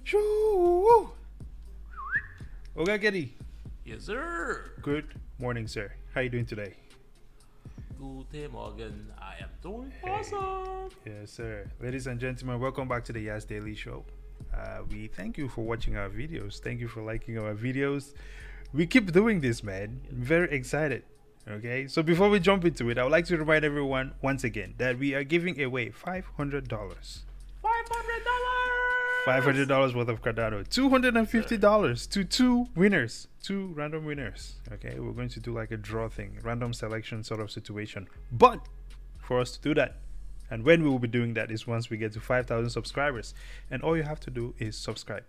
Shoo! Okay, Getty. Yes, sir. Good morning, sir. How you doing today? Guten Morgen. I am doing Hey. awesome. Yes, sir. Ladies and gentlemen, welcome back to the Yas Daily Show. We thank you for watching our videos. Thank you for liking our videos. We keep doing this, man. I'm very excited. Okay, so before we jump into it, I would like to remind everyone once again that we are giving away $500. $500. $500 worth of Cardano, $250 to two winners, two random winners. Okay, we're going to do like a draw thing, random selection sort of situation. But for us to do that, and when we will be doing that is once we get to 5,000 subscribers. And all you have to do is subscribe,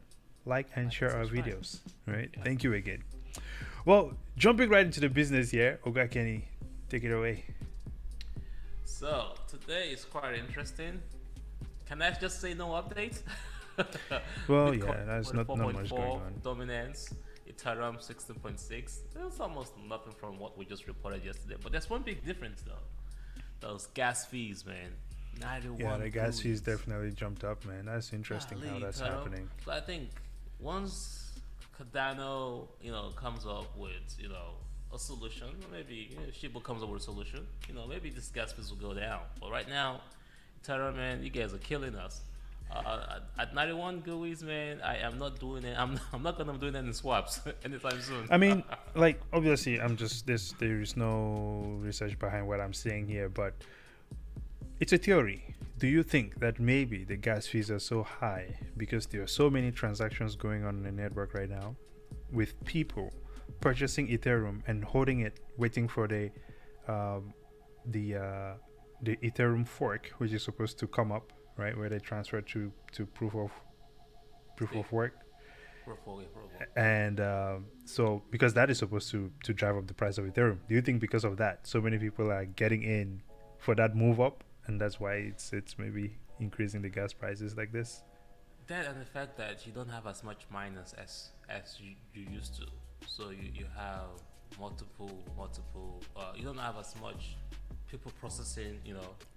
like, and share our videos. Right? Yeah. Thank you again. Well, jumping right into the business here, Oga Kenny, take it away. So today is quite interesting. Can I just say no update? Well, Bitcoin yeah, that's not much going 4.4 on. dominance. Ethereum 16.6. There's almost nothing from what we just reported yesterday. But there's one big difference though. Those gas fees, man. 91. Yeah, the gas fees cruise. definitely jumped up, man. That's interesting how Golly, that's Ethereum. happening. So I think once Cardano, comes up with, a solution, maybe Shiba comes up with a solution, maybe this gas fees will go down. But right now, Ethereum, man, you guys are killing us. At 91 GUIs, man, I am not doing it. I'm not gonna be doing any swaps anytime soon. I mean, like, obviously, I'm just this. There is no research behind what I'm saying here, but it's a theory. Do you think that maybe the gas fees are so high because there are so many transactions going on in the network right now, with people purchasing Ethereum and holding it, waiting for um, the Ethereum fork, which is supposed to come up, right, where they transfer to proof of work. And so because that is supposed to drive up the price of Ethereum, do you think because of that so many people are getting in for that move up, and that's why it's maybe increasing the gas prices like this? That and the fact that you don't have as much miners as you used to, so you have multiple you don't have as much people processing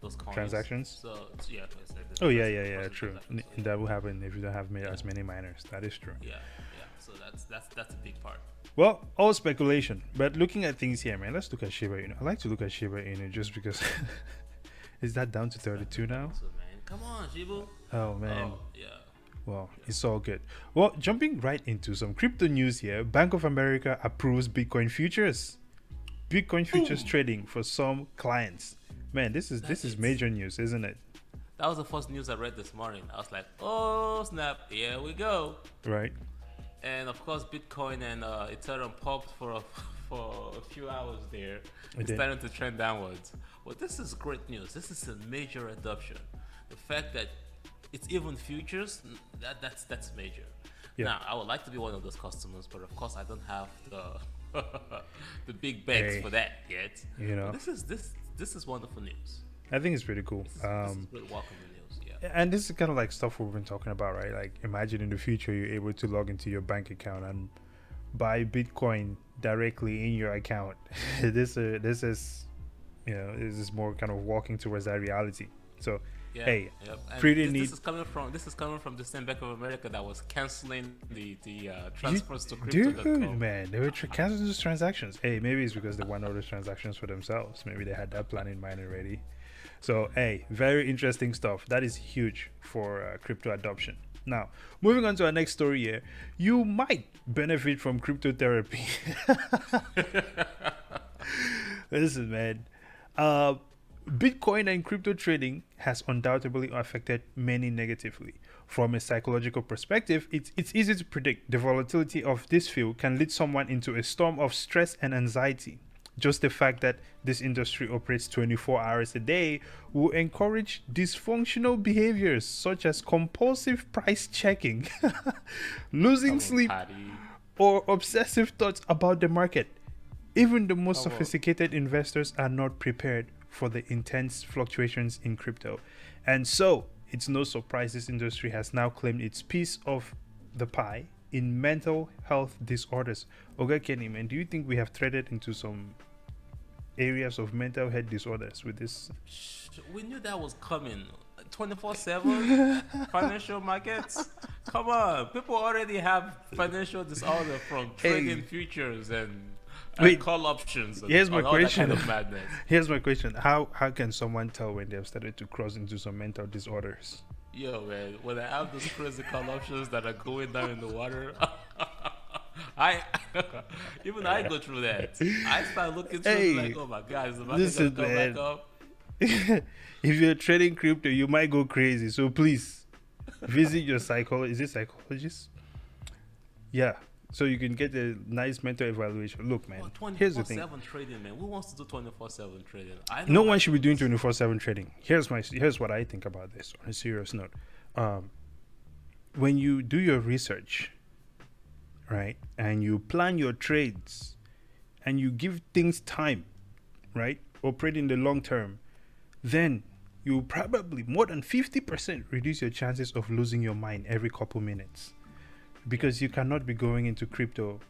those coins Transactions. So yeah, Oh yeah, true. That will happen if you don't have as many miners. That is true. yeah. So that's a big part. Well, all speculation, but looking at things here, man, let's look at Shiba Inu. I like to look at Shiba Inu just because is that down to 32 now? So man, come on, Shibu. Oh man. Oh yeah. Well, it's all good. Well, jumping right into some crypto news here, Bank of America approves Bitcoin futures. Bitcoin futures trading for some clients. Man, this is major news, isn't it? That was the first news I read this morning. I was like, oh snap, here we go. Right. And of course, Bitcoin and Ethereum popped for a few hours there. It It's did. starting to trend downwards. But this is great news. This is a major adoption. The fact that it's even futures, that's major. Yeah. Now, I would like to be one of those customers, but of course, I don't have the the big banks Hey. for that yet. You know. But this is wonderful news. I think it's pretty cool. This is great welcoming news. Yeah. And this is kind of like stuff we've been talking about, right? Like, imagine in the future you're able to log into your bank account and buy Bitcoin directly in your account. This is this is more kind of walking towards that reality. So Yeah, hey, yep. And pretty this, neat. This is coming from the same Bank of America that was canceling the transfers to Dude, crypto.com. man, they were canceling those transactions. Hey, maybe it's because they want all those transactions for themselves. Maybe they had that plan in mind already. So, hey, very interesting stuff. That is huge for crypto adoption. Now, moving on to our next story here. You might benefit from cryptotherapy. Listen, man. Bitcoin and crypto trading has undoubtedly affected many negatively. From a psychological perspective, it's easy to predict the volatility of this field can lead someone into a storm of stress and anxiety. Just the fact that this industry operates 24 hours a day will encourage dysfunctional behaviors such as compulsive price checking, losing sleep, or obsessive thoughts about the market. Even the most sophisticated investors are not prepared for the intense fluctuations in crypto. And so, it's no surprise this industry has now claimed its piece of the pie in mental health disorders. Oga Kenny, man, do you think we have threaded into some areas of mental health disorders with this? We knew that was coming. 24/7 financial markets. Come on, people already have financial disorder from trading Hey, futures and wait. call options Here's my and all that kind question. of madness. Here's my question. How can someone tell when they have started to cross into some mental disorders? Yo, man, when I have those crazy call options that are going down in the water, I even I go through that. I start looking through it like, Hey, oh my god, is the market gonna listen, come back man. up? If you're trading crypto, you might go crazy. So please visit your psychologist. Is it psychologist? Yeah. So you can get a nice mental evaluation. Look, man. Well, Here's the thing. 24/7 trading, man. Who wants to do 24/7 trading? I No know I one should be doing lose. 24/7 trading. Here's what I think about this on a serious note. Um, when you do your research, right, and you plan your trades, and you give things time, right, operate in the long term, then you probably more than 50% reduce your chances of losing your mind every couple minutes, because you cannot be going into crypto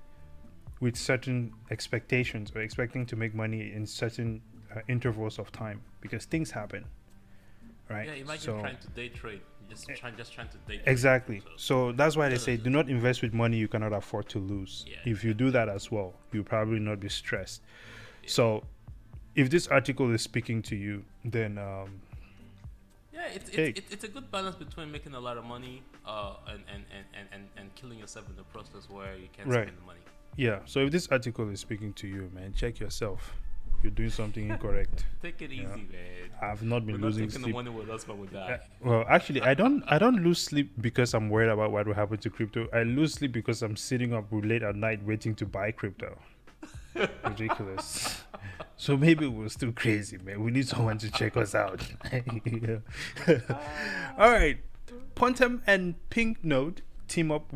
with certain expectations or expecting to make money in certain intervals of time, because things happen, right? Yeah, imagine So trying to day trade. Just trying to day trade. exactly. So, So that's why they ugh, say do not invest with money you cannot afford to lose. yeah, If you do that as well, you'll probably not be stressed. yeah. So if this article is speaking to you, then Yeah, it's, hey, it's it's it's a good balance between making a lot of money, and killing yourself in the process where you can't right. spend the money. Yeah. So if this article is speaking to you, man, check yourself. You're doing something incorrect. Take it Yeah. easy, man. I've not We're been not losing taking the sleep. money with us, but we die. Well, actually, I don't lose sleep because I'm worried about what will happen to crypto. I lose sleep because I'm sitting up late at night waiting to buy crypto. Ridiculous. So maybe we're still crazy, man. We need someone to check us out. Yeah. All right. Pontem and Pink Node team up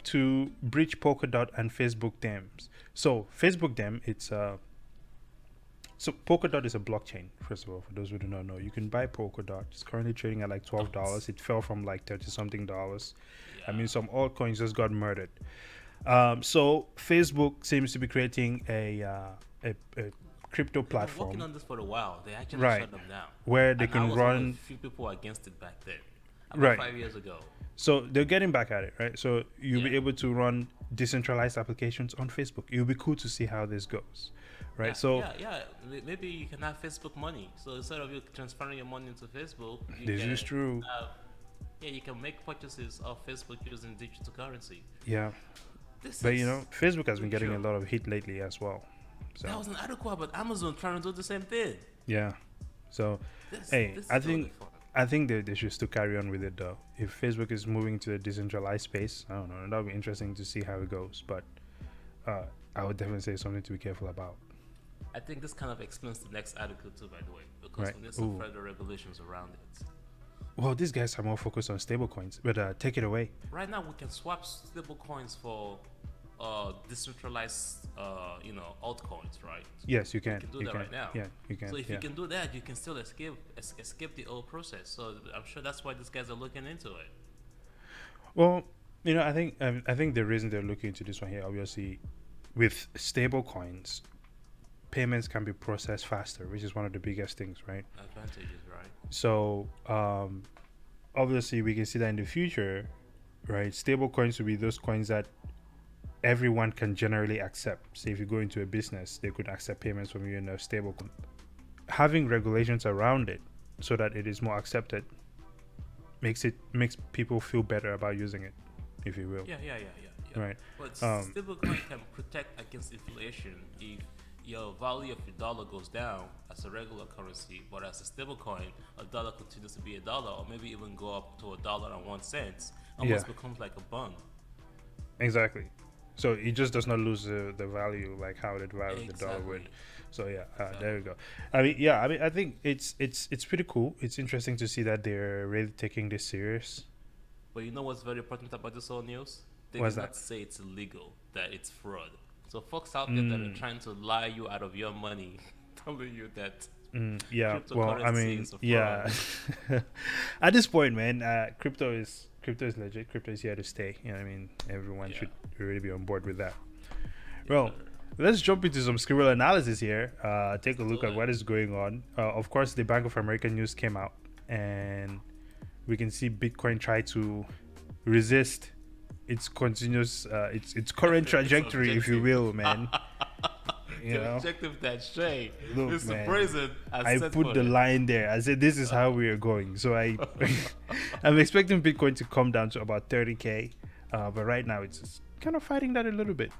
to breach Polkadot and Facebook dams. So Facebook dam, so Polkadot is a blockchain. First of all, for those who do not know, you can buy Polkadot. It's currently trading at like $12. It fell from like 30 something dollars. I Yeah. mean, some altcoins just got murdered. So Facebook seems to be creating a crypto They've been working platform, on this for a while. They actually right, shut them down. where they And I can was one of the run. few people against it back then. About Right. 5 years ago. So they're getting back at it, right? So you'll be Yeah. able to run decentralized applications on Facebook. It'll be cool to see how this goes, right? Yeah, So yeah. Maybe you can have Facebook money. So instead of you transferring your money into Facebook, you this can is true. have, yeah, you can make purchases of Facebook using digital currency. Yeah, This but is you know, Facebook has been getting a future. lot of hit lately as well. That So was an article about Amazon trying to do the same thing. yeah, so This, hey, this is I totally think fun. I think they should still carry on with it though. If Facebook is moving to the decentralized space, I don't know. That'll be interesting to see how it goes. But I would definitely say something to be careful about. I think this kind of explains the next article too, by the way, because Right. we need some Ooh. further regulations around it. Well, these guys are more focused on stablecoins. But take it away. Right now, we can swap stable coins for decentralized, altcoins, right? Yes, you can. can do you that can. right now. Yeah, you can. So if yeah. you can do that, you can still escape the old process. So I'm sure that's why these guys are looking into it. Well, I think the reason they're looking into this one here, obviously, with stable coins, payments can be processed faster, which is one of the biggest things, right? Advantages, right? So obviously, we can see that in the future, right? Stable coins will be those coins that everyone can generally accept. Say if you go into a business, they could accept payments from you in a stable coin. Having regulations around it so that it is more accepted makes people feel better about using it, if you will. Yeah. Right. But Um, stablecoin can protect against inflation if your value of your dollar goes down as a regular currency, but as a stablecoin, a dollar continues to be a dollar, or maybe even go up to $1.01, almost Yeah. becomes like a bond. Exactly. So it just does not lose the value like how the value of the dollar would. Exactly. So yeah, there we go. I think it's pretty cool. It's interesting to see that they're really taking this serious. But you know what's very important about this whole news? They What's did that? not say it's illegal, that it's fraud. So folks out there that are trying to lie you out of your money, telling you that Yeah. Well, I cryptocurrency mean, is a yeah. At this point, man, crypto is legit. Crypto is here to stay. You know what I mean? Everyone Yeah. should really be on board with that. Yes, Well, sir. let's jump into some scribble analysis here. Take a look do at it. what is going on. Of course, the Bank of America news came out. and we can see Bitcoin try to resist its continuous, its current trajectory, if you objective. will, man. You The know, objective that Shay, look, Mr. man. Brazen, has I set put for the it. line there. I said this is how we are going. So I'm expecting Bitcoin to come down to about 30K, but right now it's just kind of fighting that a little bit.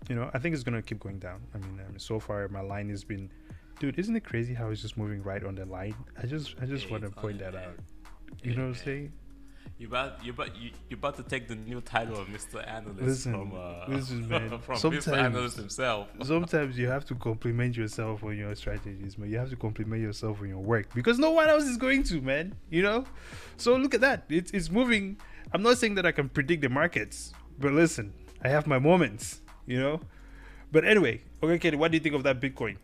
You know, I think it's gonna keep going down. I mean, so far my line has been, dude. Isn't it crazy how it's just moving right on the line? I just Hey, want to it's on point it, that man. out. You Hey, know what I'm man. saying? You about to take the new title of Mr. Analyst Listen, from listen, man. from Mr. Analyst himself. Sometimes you have to compliment yourself on your strategies, man. You have to compliment yourself on your work because no one else is going to, man. You know. So look at that. It's moving. I'm not saying that I can predict the markets, but listen, I have my moments. You know. But anyway, okay, Kenny, what do you think of that Bitcoin?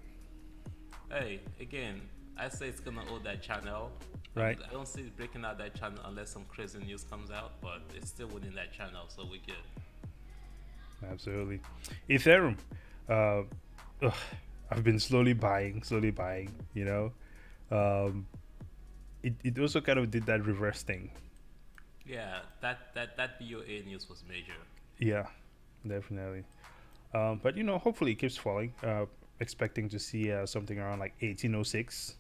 Hey, again, I say it's gonna hold that channel. Right. I don't see it breaking out that channel unless some crazy news comes out, but it's still within that channel, so we're good. Absolutely. Ethereum. Uh, ugh, I've been slowly buying. You know. It also kind of did that reverse thing. Yeah, that BOA news was major. Yeah, definitely. But you know, hopefully it keeps falling. Expecting to see something around like 1806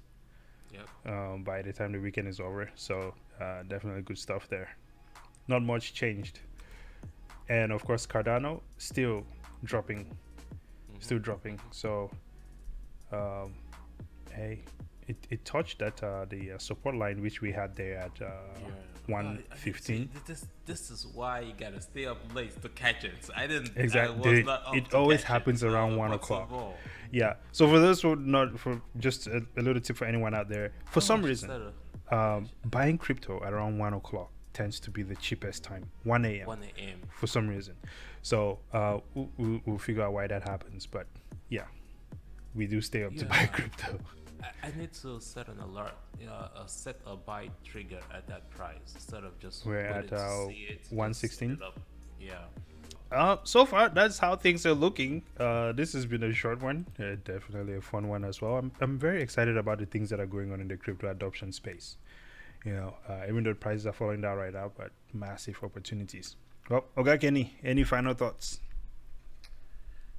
Yep. by the time the weekend is over. So definitely good stuff there. Not much changed. And of course, Cardano dropping, still dropping. So um, hey, it touched that the support line which we had there at Yeah. 115. This is why you gotta stay up late to catch it. I didn't. I Exactly, was dude. not up It to always catch happens it, around so 1 o'clock. what's the ball? Yeah. So for those who not for just a little tip for anyone out there, for How some much reason, instead of buying crypto at around 1 o'clock tends to be the cheapest time. 1 a.m. 1 a.m. for some reason. So we'll figure out why that happens. But yeah, we do stay up to buy Yeah. crypto. I need to set an alert, set a buy trigger at that price instead of just We're waiting at to see it. just 116. set it up. Yeah. So far, that's how things are looking. This has been a short one, definitely a fun one as well. I'm very excited about the things that are going on in the crypto adoption space. You know, even though prices are falling down right now, but massive opportunities. Well, okay, Kenny, any final thoughts?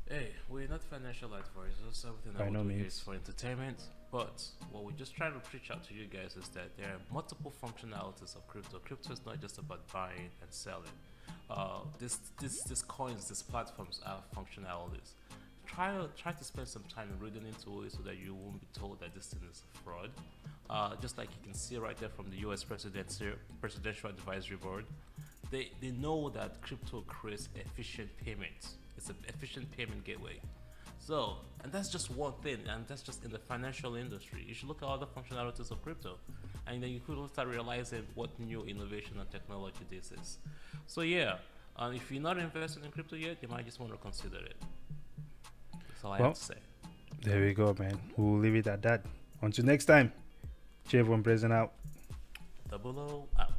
Hey, we're not financial advisors. Everything By that no we do here means. is for entertainment. But what we're just trying to preach out to you guys is that there are multiple functionalities of crypto. Crypto is not just about buying and selling. These coins, these platforms have functionalities. Try to spend some time reading into it so that you won't be told that this thing is a fraud. Just like you can see right there from the U.S. Presidential Advisory Board, they know that crypto creates efficient payments. It's an efficient payment gateway. So, and that's just one thing, and that's just in the financial industry. You should look at other functionalities of crypto, and then you could start realizing what new innovation and technology this is. So yeah, if you're not invested in crypto yet, you might just want to consider it. That's all I Well, have to say. there we go, man. We'll leave it at that. Until next time, Chevron present out. Double O out.